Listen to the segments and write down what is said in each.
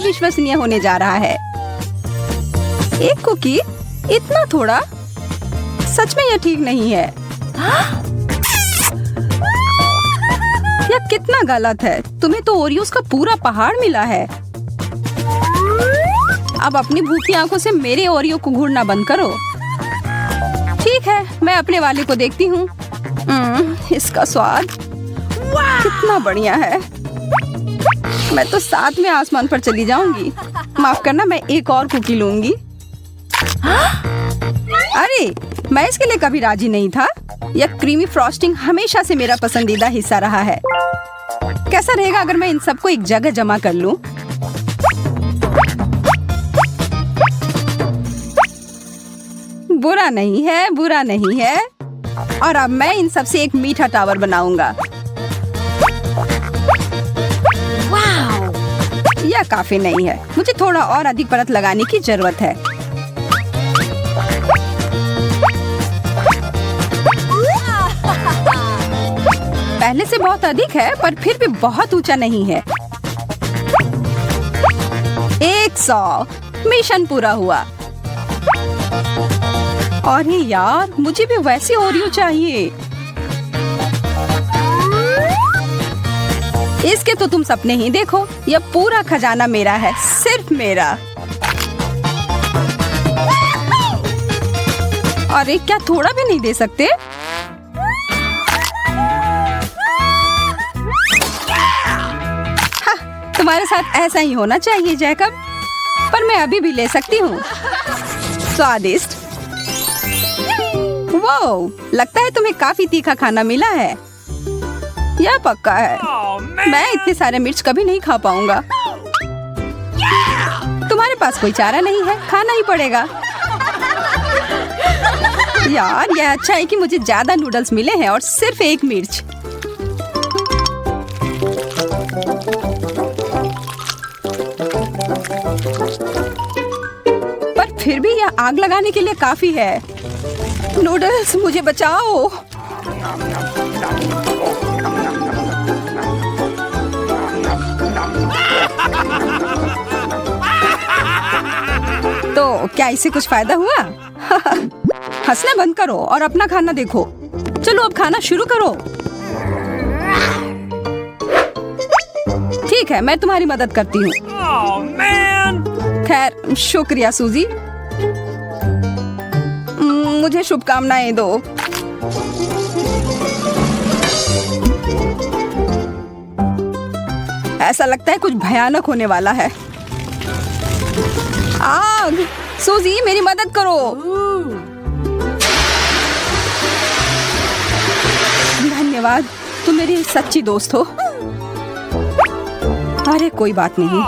अविश्वसनीय होने जा रहा है। एक कुकी, इतना थोड़ा? सच में यह ठीक नहीं है। यह कितना गलत है। तुम्हें तो ओरियोस का पूरा पहाड़ मिला है। अब अपनी भूखी आंखों से मेरे ओरियो को घूरना बंद करो। ठीक है, मैं अपने वाले को देखती हूँ। इसका स्वाद कितना बढ़िया है। मैं तो साथ में आसमान पर चली जाऊंगी। माफ करना, मैं एक और कुकी लूंगी। अरे, मैं इसके लिए कभी राजी नहीं था। यह क्रीमी फ्रॉस्टिंग हमेशा से मेरा पसंदीदा हिस्सा रहा है। कैसा रहेगा अगर मैं इन सबको एक जगह जमा कर लूं? बुरा नहीं है, बुरा नहीं है। और अब मैं इन सब से एक मीठा टावर बनाऊंगा। यह काफी नहीं है। मुझे थोड़ा और अधिक परत लगाने की जरूरत है। पहले से बहुत अधिक है, पर फिर भी बहुत ऊंचा नहीं है। 100। मिशन पूरा हुआ। अरे यार, मुझे भी वैसे ओरियो चाहिए। इसके तो तुम सपने ही देखो। यह पूरा खजाना मेरा है, सिर्फ मेरा। अरे, क्या थोड़ा भी नहीं दे सकते? तुम्हारे साथ ऐसा ही होना चाहिए जैकब। पर मैं अभी भी ले सकती हूँ। स्वादिष्ट। वाओ, लगता है तुम्हें काफी तीखा खाना मिला है। यह पक्का है। मैं इतने सारे मिर्च कभी नहीं खा पाऊंगा। तुम्हारे पास कोई चारा नहीं है, खाना ही पड़ेगा। यार, यह अच्छा है कि मुझे ज्यादा नूडल्स मिले हैं और सिर्फ एक मिर्च। पर फिर भी यह आग लगाने के लिए काफी है। नूडल्स, मुझे बचाओ। तो क्या इससे कुछ फायदा हुआ? हंसना बंद करो और अपना खाना देखो। चलो अब खाना शुरू करो। ठीक है, मैं तुम्हारी मदद करती हूँ। खैर, शुक्रिया सूजी। मुझे शुभकामनाएं दो। ऐसा लगता है कुछ भयानक होने वाला है। आग! सूजी, मेरी मदद करो। धन्यवाद, तुम मेरी सच्ची दोस्त हो। अरे कोई बात नहीं।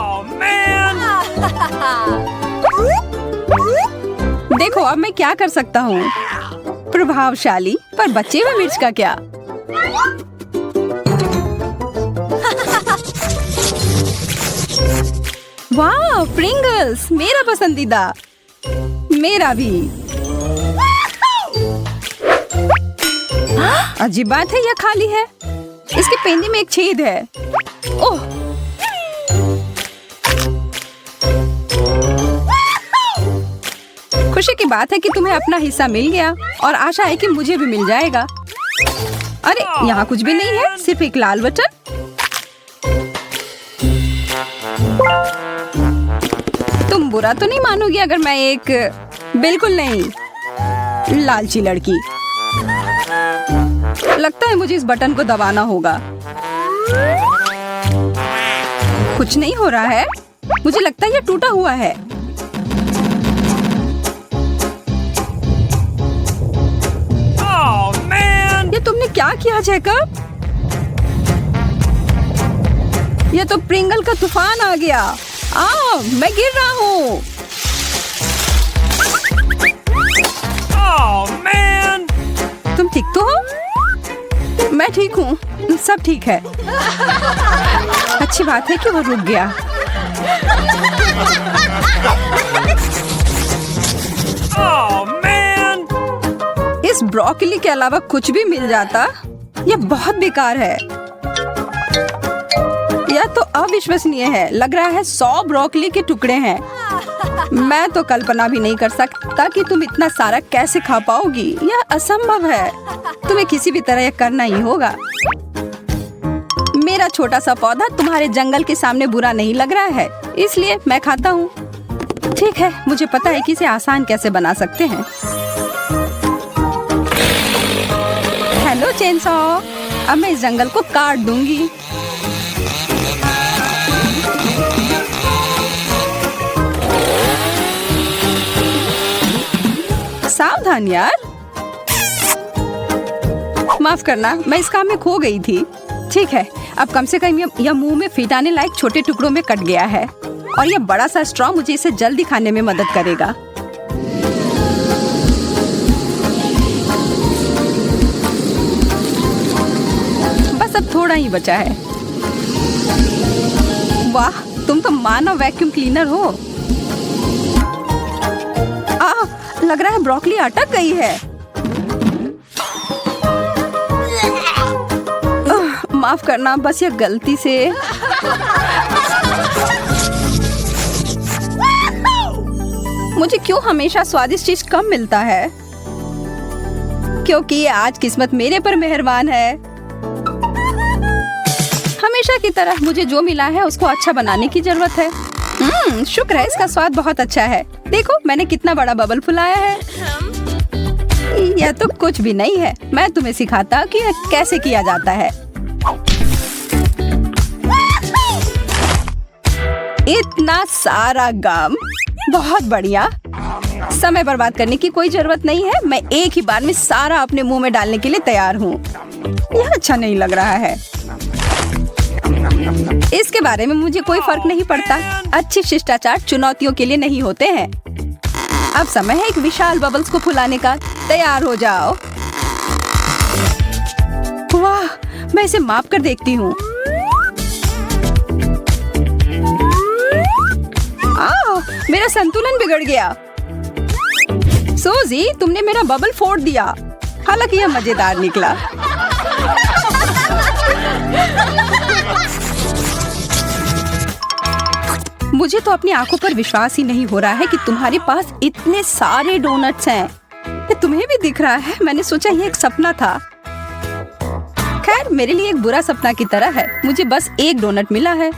देखो, अब मैं क्या कर सकता हूँ। प्रभावशाली, पर बचे हुए मिर्च का क्या? वाह, प्रिंगल्स, मेरा पसंदीदा। मेरा भी। अजीब बात है, यह खाली है। इसके पेंदी में एक छेद है। ओह, खुशी की बात है कि तुम्हें अपना हिस्सा मिल गया और आशा है कि मुझे भी मिल जाएगा। अरे, यहाँ कुछ भी नहीं है, सिर्फ एक लाल बटन। तुम बुरा तो नहीं मानोगी अगर मैं एक बिल्कुल नहीं लालची लड़की। लगता है मुझे इस बटन को दबाना होगा। कुछ नहीं हो रहा है। मुझे लगता है ये टूटा हुआ है। ये तुमने क्या किया जैकब? ये तो प्रिंगल का तूफान आ गया। मैं गिर रहा हूँ। तुम ठीक तो हो? मैं ठीक हूँ, सब ठीक है। अच्छी बात है कि वो रुक गया। इस ब्रोकली के अलावा कुछ भी मिल जाता। यह बहुत बेकार है। यह तो अविश्वसनीय है। लग रहा है 100 ब्रोकली के टुकड़े हैं। मैं तो कल्पना भी नहीं कर सकता कि तुम इतना सारा कैसे खा पाओगी। यह असंभव है। तुम्हें किसी भी तरह यह करना ही होगा। मेरा छोटा सा पौधा तुम्हारे जंगल के सामने बुरा नहीं लग रहा है, इसलिए मैं खाता हूँ। ठीक है, मुझे पता है कि इसे आसान कैसे बना सकते हैं। हेलो चेनसॉ, अब मैं इस जंगल को काट दूंगी। सावधान यार। माफ करना, मैं इस काम में खो गई थी। ठीक है, अब कम से कम यह मुंह में फिट आने लायक छोटे टुकड़ों में कट गया है और यह बड़ा सा स्ट्रॉ मुझे इसे जल्दी खाने में मदद करेगा। बस अब थोड़ा ही बचा है। वाह, तुम तो मानव वैक्यूम क्लीनर हो। लग रहा है ब्रोकली अटक गई है। माफ करना, बस यह गलती से। मुझे क्यों हमेशा स्वादिष्ट चीज कम मिलता है? क्योंकि आज किस्मत मेरे पर मेहरबान है। हमेशा की तरह मुझे जो मिला है उसको अच्छा बनाने की जरूरत है। शुक्र है, इसका स्वाद बहुत अच्छा है। देखो मैंने कितना बड़ा बबल फुलाया है। यह तो कुछ भी नहीं है। मैं तुम्हें सिखाता कि यह कैसे किया जाता है। इतना सारा गम, बहुत बढ़िया। समय बर्बाद करने की कोई जरूरत नहीं है। मैं एक ही बार में सारा अपने मुंह में डालने के लिए तैयार हूँ। यह अच्छा नहीं लग रहा है। इसके बारे में मुझे कोई फर्क नहीं पड़ता। अच्छी शिष्टाचार चुनौतियों के लिए नहीं होते हैं। अब समय है एक विशाल बबल्स को फुलाने का। तैयार हो जाओ। वाह, मैं इसे माप कर देखती हूँ। मेरा संतुलन बिगड़ गया। सूजी, तुमने मेरा बबल फोड़ दिया। हालांकि यह मजेदार निकला। मुझे तो अपनी आंखों पर विश्वास ही नहीं हो रहा है कि तुम्हारे पास इतने सारे डोनट्स हैं। ये तुम्हें भी दिख रहा है। मैंने सोचा ये एक सपना था। खैर, मेरे लिए एक बुरा सपना की तरह है। मुझे बस एक डोनट मिला है,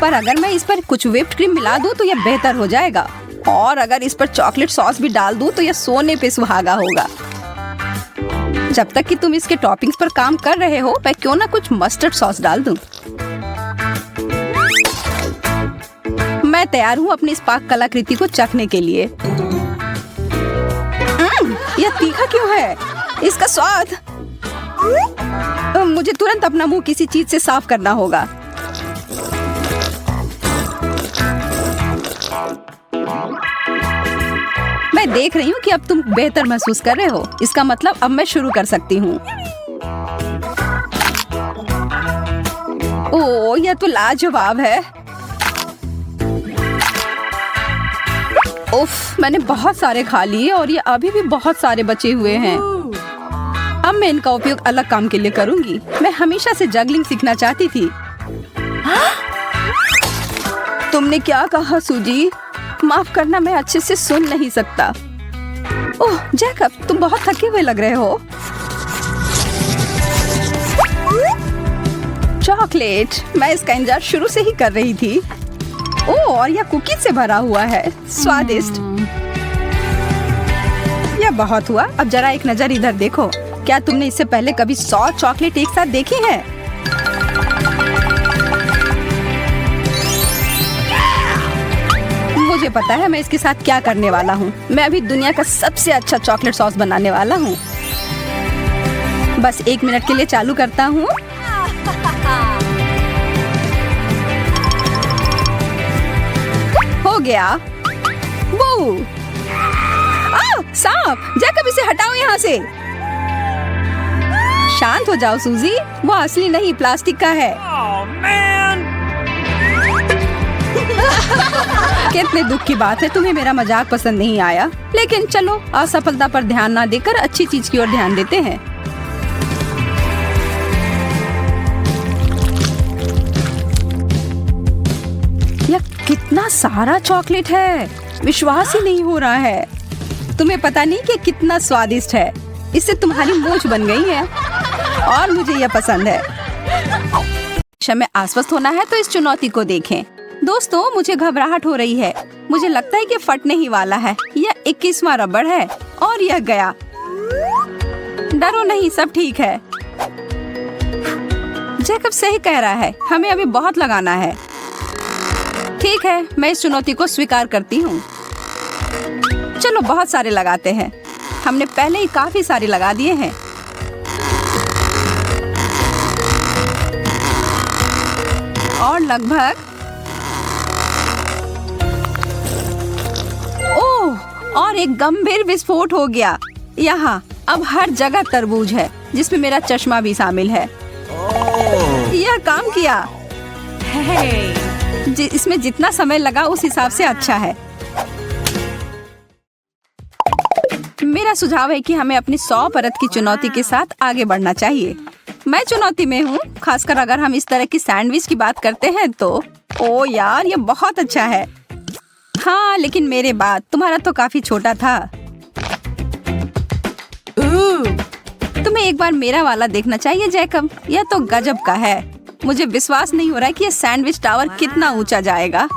पर अगर मैं इस पर कुछ व्हिप्ड क्रीम मिला दूं तो यह बेहतर हो जाएगा। और अगर इस पर चॉकलेट सॉस भी डाल दूं तो यह सोने पे सुहागा होगा। जब तक कि तुम इसके टॉपिंग्स पर काम कर रहे हो, मैं क्यों ना कुछ मस्टर्ड सॉस डाल दूं। मैं तैयार हूँ अपनी इस पाक कलाकृति को चखने के लिए। यह तीखा क्यों है? इसका स्वाद। मुझे तुरंत अपना मुंह किसी चीज से साफ करना होगा। मैं देख रही हूँ कि अब तुम बेहतर महसूस कर रहे हो। इसका मतलब अब मैं शुरू कर सकती हूँ। ओह, यह तो लाजवाब है। उफ, मैंने बहुत सारे खा लिए और ये अभी भी बहुत सारे बचे हुए हैं। अब मैं इनका उपयोग अलग काम के लिए करूंगी। मैं हमेशा से जगलिंग सीखना चाहती थी। तुमने क्या कहा सूजी? माफ करना, मैं अच्छे से सुन नहीं सकता। ओह जैकब, तुम बहुत थके हुए लग रहे हो। चॉकलेट, मैं इसका इंतजार शुरू से ही कर रही थी। ओह, और यह कुकीज से भरा हुआ है। स्वादिष्ट। यह बहुत हुआ। अब जरा एक नजर इधर देखो। क्या तुमने इससे पहले कभी 100 चॉकलेट एक साथ देखी है? मुझे पता है मैं इसके साथ क्या करने वाला हूँ। मैं अभी दुनिया का सबसे अच्छा चॉकलेट सॉस बनाने वाला हूँ। बस 1 मिनट के लिए चालू करता हूँ। हो गया। वो सांप! जैकब, इसे हटाओ यहाँ से। शांत हो जाओ सूजी, वो असली नहीं प्लास्टिक का है। कितने दुख की बात है, तुम्हें मेरा मजाक पसंद नहीं आया। लेकिन चलो, असफलता पर ध्यान ना देकर अच्छी चीज की ओर ध्यान देते हैं। यह कितना सारा चॉकलेट है, विश्वास ही नहीं हो रहा है। तुम्हें पता नहीं कि कितना स्वादिष्ट है। इससे तुम्हारी मूंछ बन गई है और मुझे यह पसंद है। में आश्वस्त होना है तो इस चुनौती को देखें। दोस्तों, मुझे घबराहट हो रही है। मुझे लगता है कि फटने ही वाला है। यह 21वां रबड़ है और यह गया। डरो नहीं, सब ठीक है। जैकब सही कह रहा है, हमें अभी बहुत लगाना है। ठीक है, मैं इस चुनौती को स्वीकार करती हूँ। चलो बहुत सारे लगाते हैं। हमने पहले ही काफी सारे लगा दिए हैं। और लगभग ओह, और एक गंभीर विस्फोट हो गया। यहाँ अब हर जगह तरबूज है, जिसमें मेरा चश्मा भी शामिल है। यह काम किया। इसमें जितना समय लगा उस हिसाब से अच्छा है। मेरा सुझाव है कि हमें अपनी 100 परत की चुनौती के साथ आगे बढ़ना चाहिए। मैं चुनौती में हूँ, खासकर अगर हम इस तरह की सैंडविच की बात करते हैं तो। ओ यार, ये बहुत अच्छा है। हाँ, लेकिन मेरे बाद तुम्हारा तो काफी छोटा था। तुम्हें एक बार मेरा वाला देखना चाहिए जैकब। यह तो गजब का है। मुझे विश्वास नहीं हो रहा है कि यह सैंडविच टावर कितना ऊंचा जाएगा।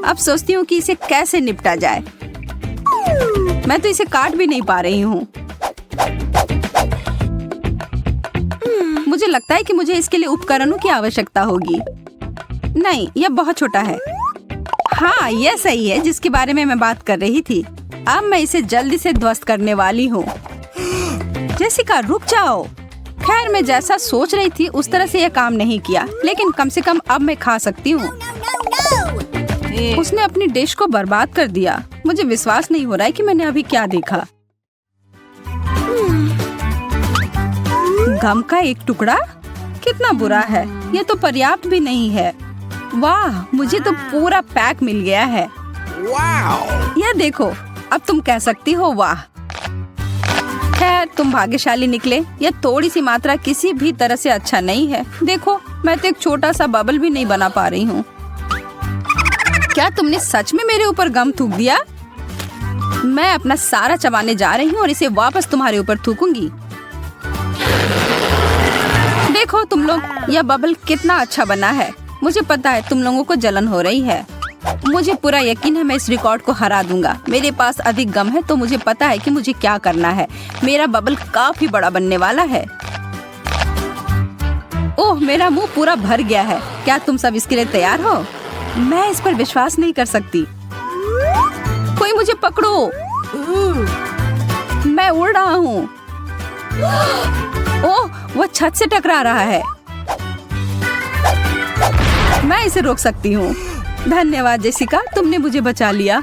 अब सोचती हूँ कि इसे कैसे निपटा जाए। मैं तो इसे काट भी नहीं पा रही हूँ। मुझे लगता है कि मुझे इसके लिए उपकरणों की आवश्यकता होगी। नहीं, यह बहुत छोटा है। हाँ, यह सही है जिसके बारे में मैं बात कर रही थी। अब मैं इसे जल्दी से ध्वस्त करने वाली हूँ। जेसिका, रुक जाओ। खैर, मैं जैसा सोच रही थी उस तरह से यह काम नहीं किया, लेकिन कम से कम अब मैं खा सकती हूँ। उसने अपनी डिश को बर्बाद कर दिया। मुझे विश्वास नहीं हो रहा है कि मैंने अभी क्या देखा। गम का एक टुकड़ा? कितना बुरा है। यह तो पर्याप्त भी नहीं है। वाह, मुझे तो पूरा पैक मिल गया है। यह देखो, अब तुम कह सकती हो वाह। खैर, तुम भाग्यशाली निकले। यह थोड़ी सी मात्रा किसी भी तरह से अच्छा नहीं है। देखो, मैं तो एक छोटा सा बबल भी नहीं बना पा रही हूँ। क्या तुमने सच में मेरे ऊपर गम थूक दिया? मैं अपना सारा चबाने जा रही हूँ और इसे वापस तुम्हारे ऊपर थूकूंगी। देखो तुम लोग, यह बबल कितना अच्छा बना है। मुझे पता है तुम लोगों को जलन हो रही है। मुझे पूरा यकीन है मैं इस रिकॉर्ड को हरा दूंगा। मेरे पास अधिक गम है तो मुझे पता है कि मुझे क्या करना है। मेरा बबल काफी बड़ा बनने वाला है। ओह, मेरा मुंह पूरा भर गया है। क्या तुम सब इसके लिए तैयार हो? मैं इस पर विश्वास नहीं कर सकती। कोई मुझे पकड़ो। मैं उड़ रहा हूँ। ओह, वो छत से टकरा रहा है। मैं इसे रोक सकती हूँ। धन्यवाद जेसिका, तुमने मुझे बचा लिया।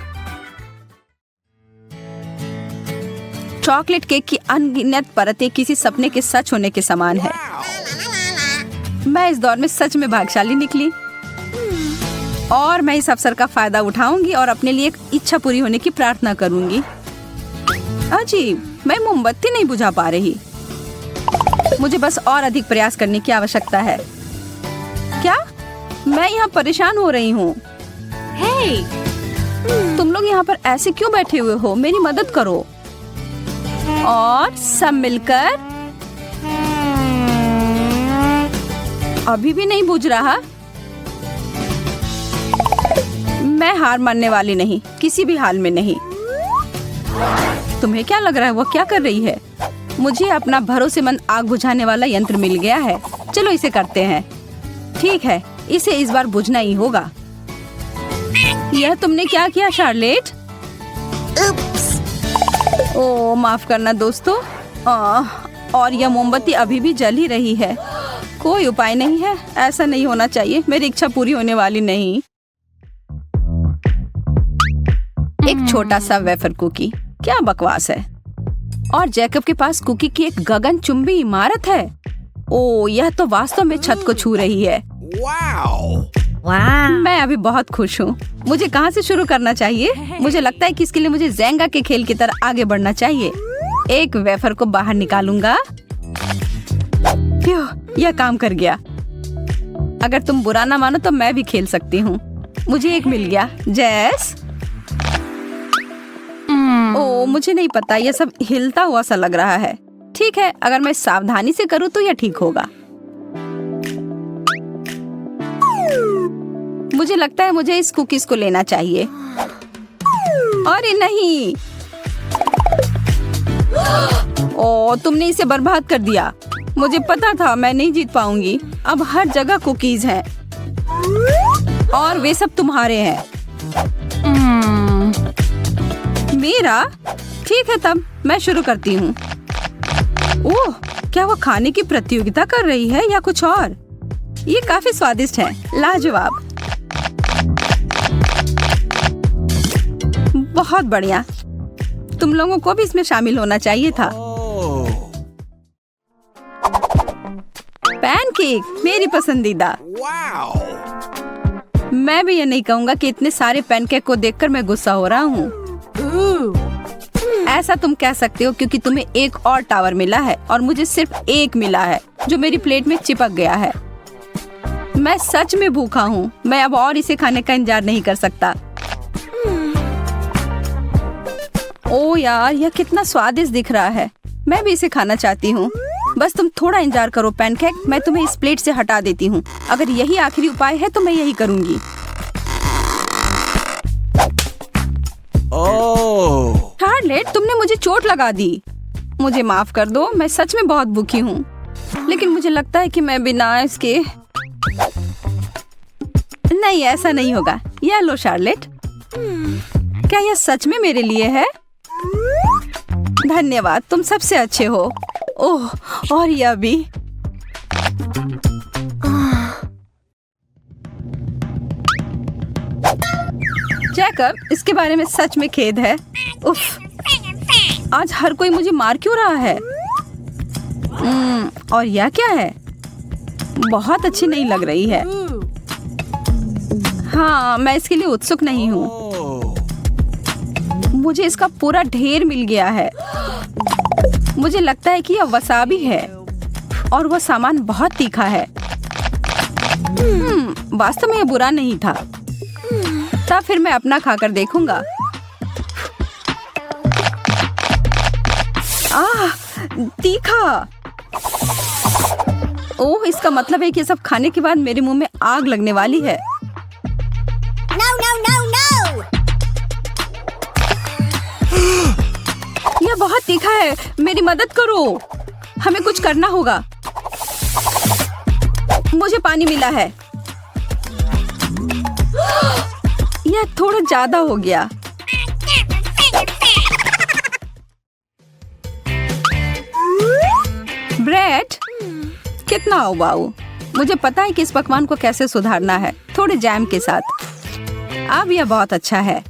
चॉकलेट केक की अनगिनत परतें किसी सपने के सच होने के समान है। मैं इस दौर में सच में भाग्यशाली निकली और मैं इस अवसर का फायदा उठाऊंगी और अपने लिए एक इच्छा पूरी होने की प्रार्थना करूंगी। अजीब, मैं मोमबत्ती नहीं बुझा पा रही। मुझे बस और अधिक प्रयास करने की आवश्यकता है। क्या? मैं यहाँ परेशान हो रही हूँ। तुम लोग यहाँ पर ऐसे क्यों बैठे हुए हो? मेरी मदद करो। और सब मिलकर। अभी भी नहीं बुझ रहा। मैं हार मानने वाली नहीं, किसी भी हाल में नहीं। तुम्हें क्या लग रहा है वो क्या कर रही है? मुझे अपना भरोसेमंद आग बुझाने वाला यंत्र मिल गया है। चलो इसे करते हैं। ठीक है, इसे इस बार बुझना ही होगा। यह तुमने क्या किया शार्लेट? ओह, माफ करना दोस्तों। और यह मोमबत्ती अभी भी जल ही रही है। कोई उपाय नहीं है, ऐसा नहीं होना चाहिए। मेरी इच्छा पूरी होने वाली नहीं। एक छोटा सा वेफर कुकी, क्या बकवास है। और जैकब के पास कुकी की एक गगनचुंबी इमारत है। ओह, यह तो वास्तव में छत को छू रही है। मैं अभी बहुत खुश हूँ। मुझे कहाँ से शुरू करना चाहिए? मुझे लगता है कि इसके लिए मुझे ज़ेंगा के खेल की तरह आगे बढ़ना चाहिए। एक वेफर को बाहर निकालूंगा। यह काम कर गया। अगर तुम बुरा ना मानो तो मैं भी खेल सकती हूँ। मुझे एक मिल गया। जैस, ओ मुझे नहीं पता, यह सब हिलता हुआ सा लग रहा है। ठीक है, अगर मैं सावधानी से करूँ तो यह ठीक होगा। मुझे लगता है मुझे इस कुकीज को लेना चाहिए। अरे नहीं, ओ तुमने इसे बर्बाद कर दिया। मुझे पता था मैं नहीं जीत पाऊंगी। अब हर जगह कुकीज हैं और वे सब तुम्हारे हैं। मेरा? ठीक है, तब मैं शुरू करती हूँ। ओह, क्या वो खाने की प्रतियोगिता कर रही है या कुछ और? ये काफी स्वादिष्ट है। लाजवाब, बहुत बढ़िया। तुम लोगों को भी इसमें शामिल होना चाहिए था। पैनकेक मेरी पसंदीदा। मैं भी ये नहीं कहूँगा कि इतने सारे पैनकेक को देखकर मैं गुस्सा हो रहा हूँ। ऐसा तुम कह सकते हो क्योंकि तुम्हें एक और टावर मिला है और मुझे सिर्फ एक मिला है जो मेरी प्लेट में चिपक गया है। मैं सच में भूखा हूँ। मैं अब और इसे खाने का इंतजार नहीं कर सकता। ओ यार, यह कितना स्वादिष्ट दिख रहा है। मैं भी इसे खाना चाहती हूँ। बस तुम थोड़ा इंतजार करो पैनकेक, मैं तुम्हें इस प्लेट से हटा देती हूँ। अगर यही आखिरी उपाय है तो मैं यही करूँगी। शार्लेट, तुमने मुझे चोट लगा दी। मुझे माफ कर दो, मैं सच में बहुत भूखी हूँ। लेकिन मुझे लगता है कि मैं बिना इसके नहीं, ऐसा नहीं होगा। यह लो शार्लेट। क्या यह सच में मेरे लिए है? धन्यवाद, तुम सबसे अच्छे हो। ओह, और यह भी। जैकब, इसके बारे में सच में खेद है। उफ, आज हर कोई मुझे मार क्यों रहा है? और यह क्या है? बहुत अच्छी नहीं लग रही है। हाँ, मैं इसके लिए उत्सुक नहीं हूँ। मुझे इसका पूरा ढेर मिल गया है। मुझे लगता है कि यह वसाबी है और वह सामान बहुत तीखा है। वास्तव में यह बुरा नहीं था। तब फिर मैं अपना खाकर देखूंगा। तीखा। ओह, इसका मतलब है कि सब खाने के बाद मेरे मुंह में आग लगने वाली है। No, no, no, no! यह बहुत तीखा है। मेरी मदद करो। हमें कुछ करना होगा। मुझे पानी मिला है। यह थोड़ा ज्यादा हो गया। ब्रेड, कितना उबाऊ। मुझे पता है कि इस पकवान को कैसे सुधारना है, थोड़े जैम के साथ। अब यह बहुत अच्छा है।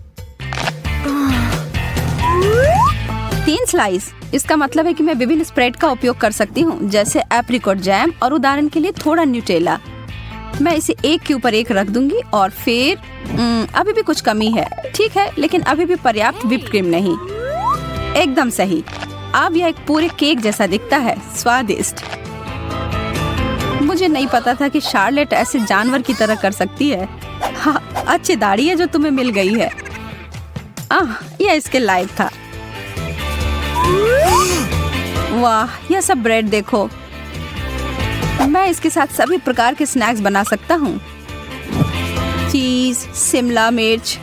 3 स्लाइस। इसका मतलब है कि मैं विभिन्न स्प्रेड का उपयोग कर सकती हूँ, जैसे एप्रिकॉट जैम और उदाहरण के लिए थोड़ा न्यूटेला। मैं इसे एक के ऊपर एक रख दूंगी और फिर अभी भी कुछ कमी है। ठीक है, लेकिन अभी भी पर्याप्त व्हिप्ड क्रीम नहीं। एकदम सही। अब यह एक पूरे केक जैसा दिखता है। स्वादिष्ट। मुझे नहीं पता था कि शार्लेट ऐसे जानवर की तरह कर सकती है। हाँ, अच्छी दाढ़ी है जो तुम्हें मिल गई है। यह इसके लायक था। वाह, यह सब ब्रेड देखो। मैं इसके साथ सभी प्रकार के स्नैक्स बना सकता हूँ। चीज, शिमला मिर्च।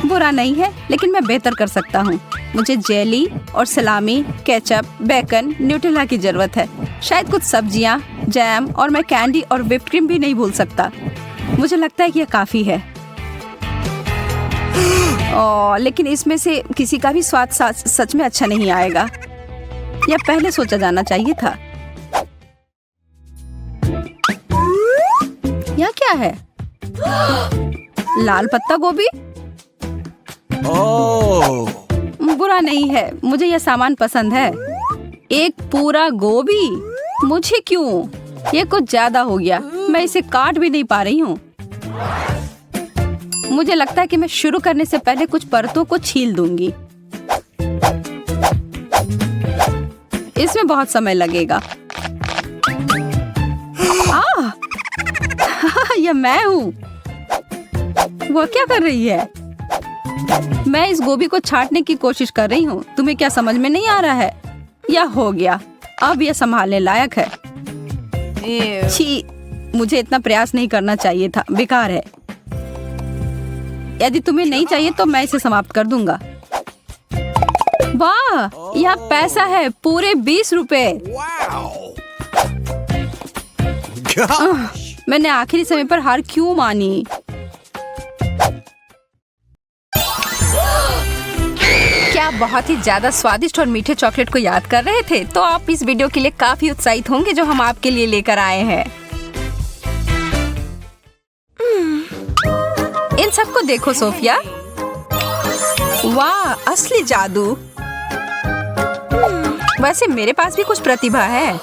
बुरा नहीं है, लेकिन मैं बेहतर कर सकता हूँ। मुझे जेली और सलामी, केचप, बेकन, न्यूटेला की जरूरत है। शायद कुछ सब्जियाँ, जैम और मैं कैंडी और व्हिप्ड क्रीम भी नहीं भूल सकता। मुझे लगता है कि यह काफी है। लेकिन इसमें से किसी का भी स्वाद सच में अच्छा नहीं आएगा। यह पहले सोचा जाना चाहिए था। यह क्या है? लाल पत्ता गोभी? बुरा नहीं है, मुझे यह सामान पसंद है। एक पूरा गोभी? मुझे क्यों? ये कुछ ज्यादा हो गया। मैं इसे काट भी नहीं पा रही हूँ। मुझे लगता है कि मैं शुरू करने से पहले कुछ परतों को छील दूंगी। इसमें बहुत समय लगेगा। यह मैं हूँ। वो क्या कर रही है? मैं इस गोभी को छांटने की कोशिश कर रही हूँ। तुम्हें क्या समझ में नहीं आ रहा है? या हो गया, अब यह संभालने लायक है। छी, मुझे इतना प्रयास नहीं करना चाहिए था, बेकार है। यदि तुम्हें नहीं चाहिए तो मैं इसे समाप्त कर दूंगा। वाह, यह पैसा है, पूरे 20 रुपए। मैंने आखिरी समय पर हार क्यों मानी? क्या आप बहुत ही ज्यादा स्वादिष्ट और मीठे चॉकलेट को याद कर रहे थे? तो आप इस वीडियो के लिए काफी उत्साहित होंगे जो हम आपके लिए लेकर आए हैं। इन सबको देखो सोफिया। वाह, असली जादू। वैसे मेरे पास भी कुछ प्रतिभा है।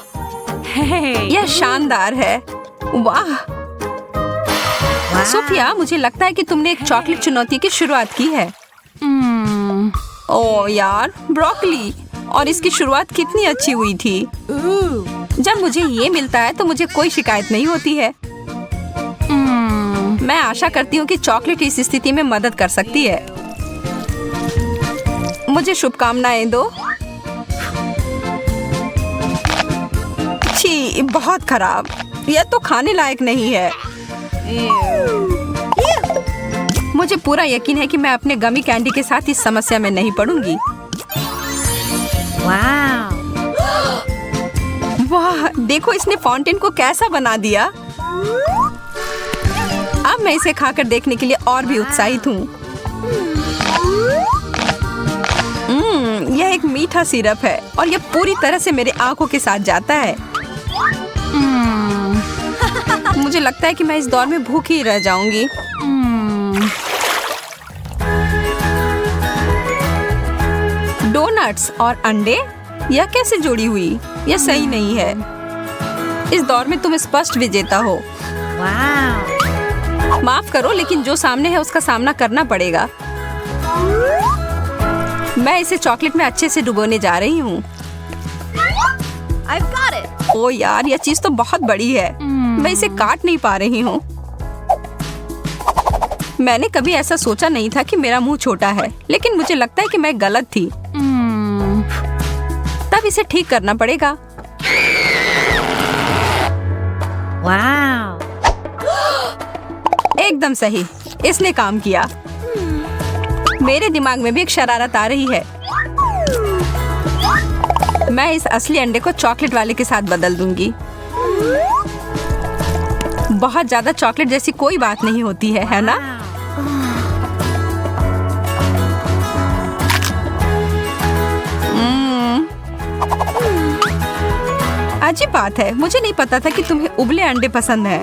यह शानदार है। वाह सोफिया, मुझे लगता है कि तुमने एक चॉकलेट चुनौती की शुरुआत की है। ओह यार, ब्रोकली, और इसकी शुरुआत कितनी अच्छी हुई थी। जब मुझे ये मिलता है तो मुझे कोई शिकायत नहीं होती है। मैं आशा करती हूँ कि चॉकलेट इस स्थिति में मदद कर सकती है। मुझे शुभकामनाएं दो। छी, बहुत खराब। यह तो खाने लायक नहीं है। मुझे पूरा यकीन है कि मैं अपने गमी कैंडी के साथ इस समस्या में नहीं पड़ूंगी। वाह, देखो इसने फाउंटेन को कैसा बना दिया। अब मैं इसे खाकर देखने के लिए और भी उत्साहित हूँ। यह एक मीठा सिरप है और यह पूरी तरह से मेरे आंखों के साथ जाता है। मुझे लगता है कि मैं इस दौर में भूखी ही रह जाऊंगी। डोनट्स और अंडे, यह कैसे जुड़ी हुई? यह सही नहीं है। इस दौर में तुम स्पष्ट विजेता हो। माफ करो, लेकिन जो सामने है उसका सामना करना पड़ेगा। मैं इसे चॉकलेट में अच्छे से डुबोने जा रही हूँ। ओ यार, यह चीज तो बहुत बड़ी है। मैं इसे काट नहीं पा रही हूँ। मैंने कभी ऐसा सोचा नहीं था कि मेरा मुंह छोटा है, लेकिन मुझे लगता है कि मैं गलत थी। तब इसे ठीक करना पड़ेगा। एकदम सही, इसने काम किया। मेरे दिमाग में भी एक शरारत आ रही है। मैं इस असली अंडे को चॉकलेट वाले के साथ बदल दूंगी। बहुत ज्यादा चॉकलेट जैसी कोई बात नहीं होती है ना? अजीब बात है, मुझे नहीं पता था कि तुम्हें उबले अंडे पसंद है।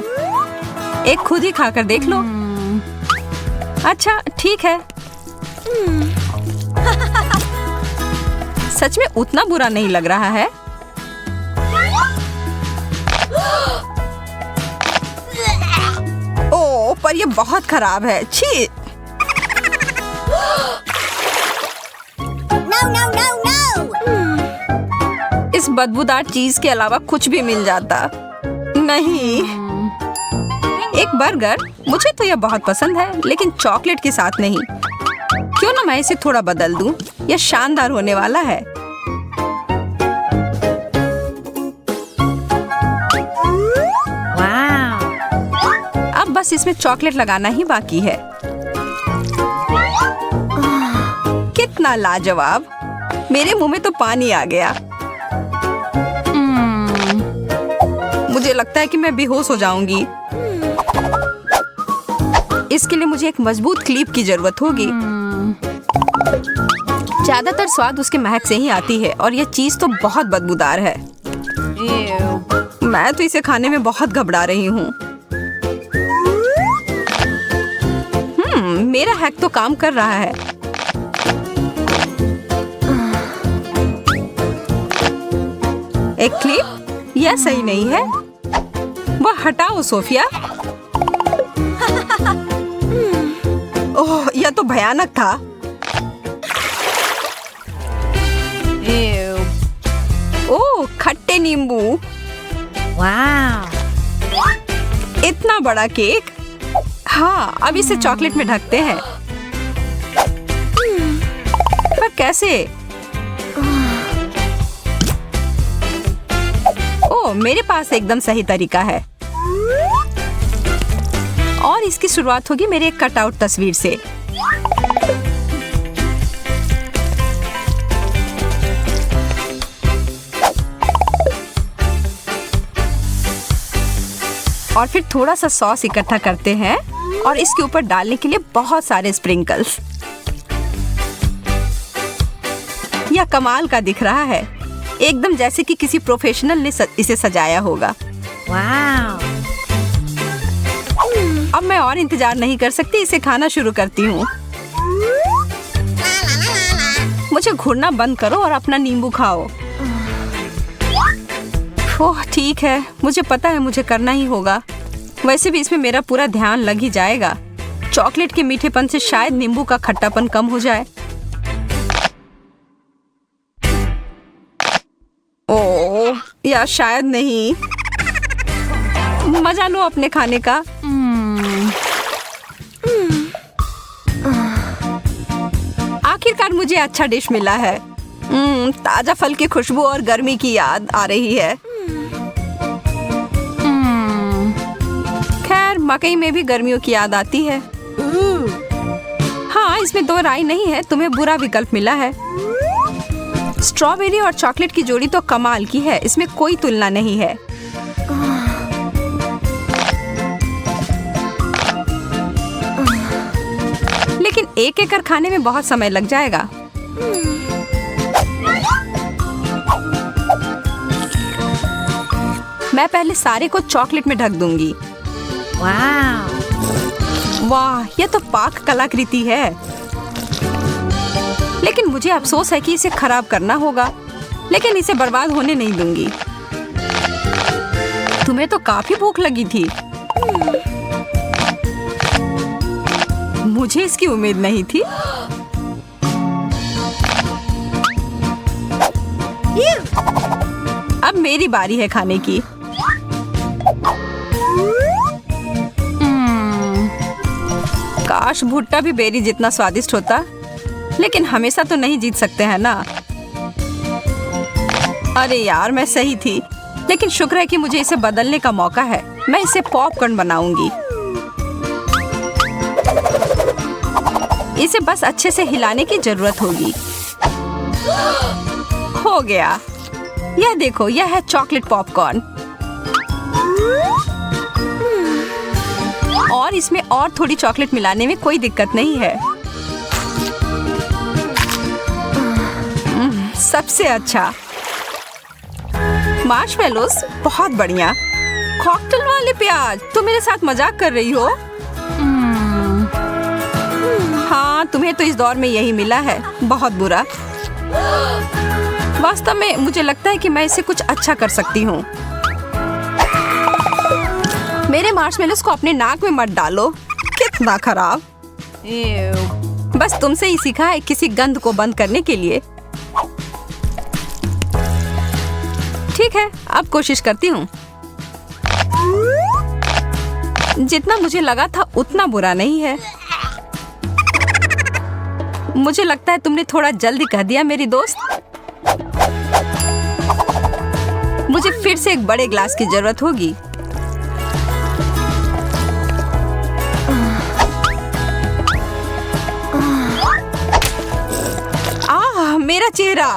एक खुद ही खाकर देख लो। अच्छा ठीक है। सच में उतना बुरा नहीं लग रहा है। ओह, पर ये बहुत खराब है। छी। No, no, no, no! इस बदबूदार चीज के अलावा कुछ भी मिल जाता। नहीं, एक बर्गर, मुझे तो यह बहुत पसंद है, लेकिन चॉकलेट के साथ नहीं। क्यों ना मैं इसे थोड़ा बदल दूं? यह शानदार होने वाला है। अब बस इसमें चॉकलेट लगाना ही बाकी है। कितना लाजवाब। मेरे मुंह में तो पानी आ गया। मुझे लगता है कि मैं बेहोश हो जाऊंगी। इसके लिए मुझे एक मजबूत क्लिप की जरूरत होगी। ज्यादातर स्वाद उसके महक से ही आती है और यह चीज तो बहुत बदबूदार है। मैं तो इसे खाने में बहुत घबरा रही हूँ। मेरा हैक तो काम कर रहा है। एक क्लिप, यह सही नहीं है। वह हटाओ सोफिया। ओह, यह तो भयानक था। ओह, खट्टे नींबू। वाह, इतना बड़ा केक। हाँ, अब इसे चॉकलेट में ढकते हैं। पर कैसे? ओह, मेरे पास एकदम सही तरीका है। और इसकी शुरुआत होगी मेरे एक कटआउट तस्वीर से। और फिर थोड़ा सा सॉस इकट्ठा करते हैं और इसके ऊपर डालने के लिए बहुत सारे स्प्रिंकल्स। यह कमाल का दिख रहा है, एकदम जैसे कि किसी प्रोफेशनल ने इसे सजाया होगा। Wow. अब मैं और इंतजार नहीं कर सकती, इसे खाना शुरू करती हूँ। मुझे घूरना बंद करो और अपना नींबू खाओ। ओह ठीक है, मुझे पता है मुझे करना ही होगा। वैसे भी इसमें मेरा पूरा ध्यान लग ही जाएगा। चॉकलेट के मीठेपन से शायद नींबू का खट्टापन कम हो जाए। ओह, या शायद नहीं। मजा लो अपने खाने का। आखिरकार मुझे अच्छा डिश मिला है। ताजा फल की खुशबू और गर्मी की याद आ रही है। खैर, मकई में भी गर्मियों की याद आती है। हाँ, इसमें दो राय नहीं है, तुम्हें बुरा विकल्प मिला है। स्ट्रॉबेरी और चॉकलेट की जोड़ी तो कमाल की है, इसमें कोई तुलना नहीं है। लेकिन एक एक कर खाने में बहुत समय लग जाएगा। मैं पहले सारे को चॉकलेट में ढक दूंगी। Wow. वाह, यह तो पाक कलाकृति है। लेकिन मुझे अफसोस है कि इसे खराब करना होगा, लेकिन इसे बर्बाद होने नहीं दूंगी। तुम्हें तो काफी भूख लगी थी। मुझे इसकी उम्मीद नहीं थी। अब मेरी बारी है खाने की। काश भुट्टा भी बेरी जितना स्वादिष्ट होता, लेकिन हमेशा तो नहीं जीत सकते हैं ना। अरे यार, मैं सही थी, लेकिन शुक्र है कि मुझे इसे बदलने का मौका है। मैं इसे पॉपकॉर्न बनाऊंगी। इसे बस अच्छे से हिलाने की जरूरत होगी। हो गया। यह देखो, यह है चॉकलेट पॉपकॉर्न। और इसमें और थोड़ी चॉकलेट मिलाने में कोई दिक्कत नहीं है। सबसे अच्छा मार्शमेलोस, बहुत बढ़िया। कॉकटेल वाले प्याज, तुम मेरे साथ मजाक कर रही हो? हाँ, तुम्हें तो इस दौर में यही मिला है। बहुत बुरा। वास्तव में मुझे लगता है कि मैं इसे कुछ अच्छा कर सकती हूँ। मेरे मार्शमेलोस को अपने नाक में मत डालो। कितना खराब। बस तुमसे ही सीखा है किसी गंध को बंद करने के लिए। ठीक है, अब कोशिश करती हूँ। जितना मुझे लगा था उतना बुरा नहीं है। मुझे लगता है तुमने थोड़ा जल्दी कह दिया मेरी दोस्त। मुझे फिर से एक बड़े ग्लास की जरूरत होगी। मेरा चेहरा।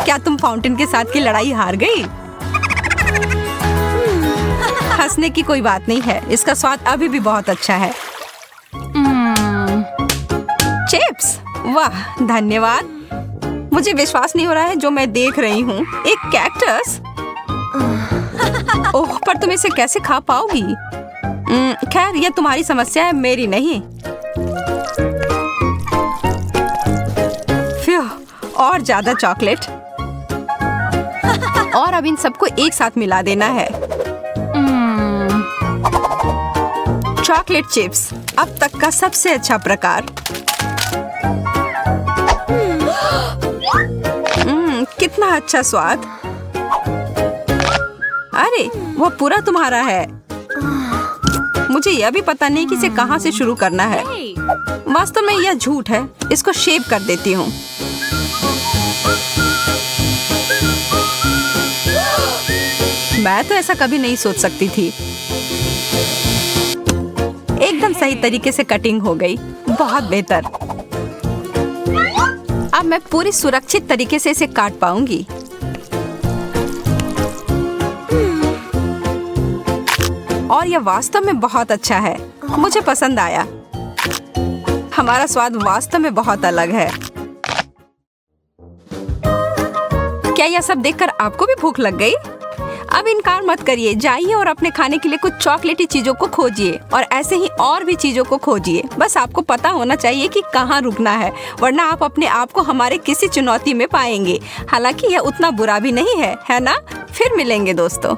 क्या तुम फाउंटेन के साथ की लड़ाई हार गई? हंसने की कोई बात नहीं है, इसका स्वाद अभी भी बहुत अच्छा है। चिप्स, वाह धन्यवाद। मुझे विश्वास नहीं हो रहा है जो मैं देख रही हूँ। एक कैक्टस। ओह, पर तुम इसे कैसे खा पाओगी? खैर, यह तुम्हारी समस्या है, मेरी नहीं। और ज्यादा चॉकलेट। और अब इन सबको एक साथ मिला देना है। चॉकलेट चिप्स, अब तक का सबसे अच्छा प्रकार। कितना अच्छा स्वाद। अरे, वो पूरा तुम्हारा है। मुझे यह भी पता नहीं कि इसे कहाँ से शुरू करना है। Hey. वास्तव में यह झूठ है। इसको शेप कर देती हूँ। मैं तो ऐसा कभी नहीं सोच सकती थी। एकदम सही तरीके से कटिंग हो गई। बहुत बेहतर। अब मैं पूरी सुरक्षित तरीके से इसे काट पाऊंगी। और यह वास्तव में बहुत अच्छा है। मुझे पसंद आया। हमारा स्वाद वास्तव में बहुत अलग है। क्या यह सब देखकर आपको भी भूख लग गई? अब इनकार मत करिए। जाइए और अपने खाने के लिए कुछ चॉकलेटी चीजों को खोजिए और ऐसे ही और भी चीजों को खोजिए। बस आपको पता होना चाहिए कि कहाँ रुकना है, वरना आप अपने आप को हमारे किसी चुनौती में पाएंगे। हालांकि यह उतना बुरा भी नहीं है, है ना? फिर मिलेंगे दोस्तों।